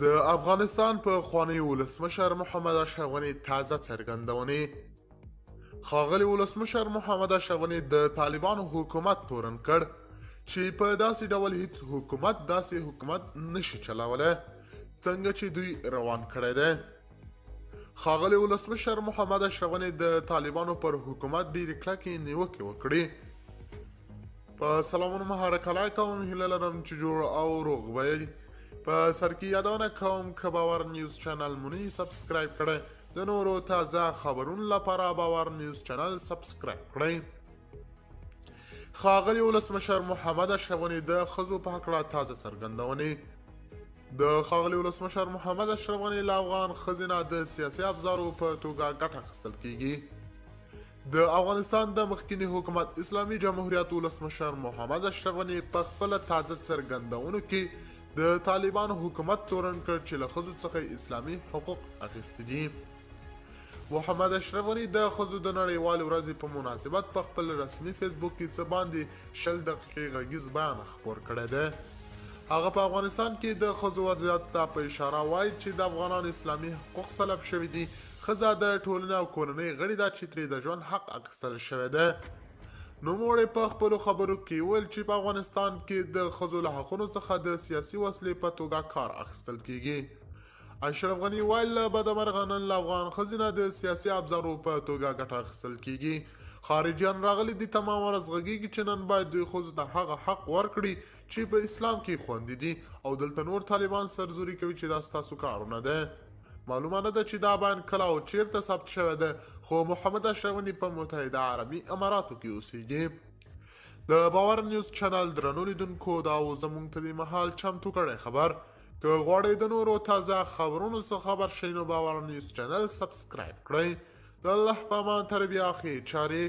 د افغانستان پخوانی ولسمشر محمد اشرف غني تازه څرګندونې. ښاغلي ولسمشر محمد اشرف غني د طالبانو حکومت تورن کړ چې په داسې ډول هیڅ حکومت داسې حکومت نشي چلولی څنګه چې دوی روان کړی دی. ښاغلي ولسمشر محمد اشرف غني د طالبانو پر حکومت ډېرې کلکې نیوکې وکړې. په سلامونه محرکلای کوم، هیله لرم چې جوړ او روغ به یې. په سر کې یادونه کوم که باور نیوز چینل مو نه سبسکرایب کړی، د نورو تازه خبرونو لپاره باور نیوز چینل سبسکرایب کړئ. ښاغلي ولسمشر محمد اشرف غني د ښځو په هکله تازه څرګندونې. د ښاغلي ولسمشر محمد اشرف غني له افغان ښځې نه د سیاسي افزارو په توګه ګټه اخیستل کیږي. د افغانستان د مخکینی حکومت اسلامي جمهوریت ولسمشر محمد اشرف غني په خپله تازه څرګندونو کې د طالبانو حکومت تورن کړ چې له ښځو څخه اسلامي حقوق اخیستي دي. محمد اشرف غني د ښځو د نړیوالې ورځې په مناسبت په خپل رسمي فیسبوک کې څه باندې 20 دقیقې غږیز بیان خپور کړی دی. هغه په افغانستان کې د ښځو وضعیت ته په اشاره وایي چې د افغانانو اسلامي حقوق سلب شوي دي. ښځه د ټولنې او کورنۍ غړي ده چې ترې د ژوند حق اخیستل شوی دی. نوموړی په خپلو خبرو کې ویل چې په افغانستان کې د ښځو له حقونو څخه د سیاسي وسلې په توګه کار اخیستل کیږي. اشرف غني ویل له بدمرغه نن له افغان ښځې نه د سیاسي ابزارو په توګه ګټه اخیستل کیږي. خارجیان راغلي دي تمام ورځ غږیږي چې نن باید دوی ښځو ته هغه حق ورکړي چې په اسلام کې خوندي دي، او دلته نور طالبان سرزوري کوي چې دا ستاسو کارونه ده. معلومه نه ده چې دا بیان کله او چیرته ثبت شوی ده، خو محمد اشرف غني په متحده عربي اماراتو کې اوسیږي. د باور نیوز چینل درنو لیدونکو دا و زموږ ته د مهال چمتو کړی خبر. که غواړئ د نورو تازه خبرونو څخه خبر شئ نو باور نیوز چینل سبسکرایب کړئ. د الله په امان تر بیا ښې چارې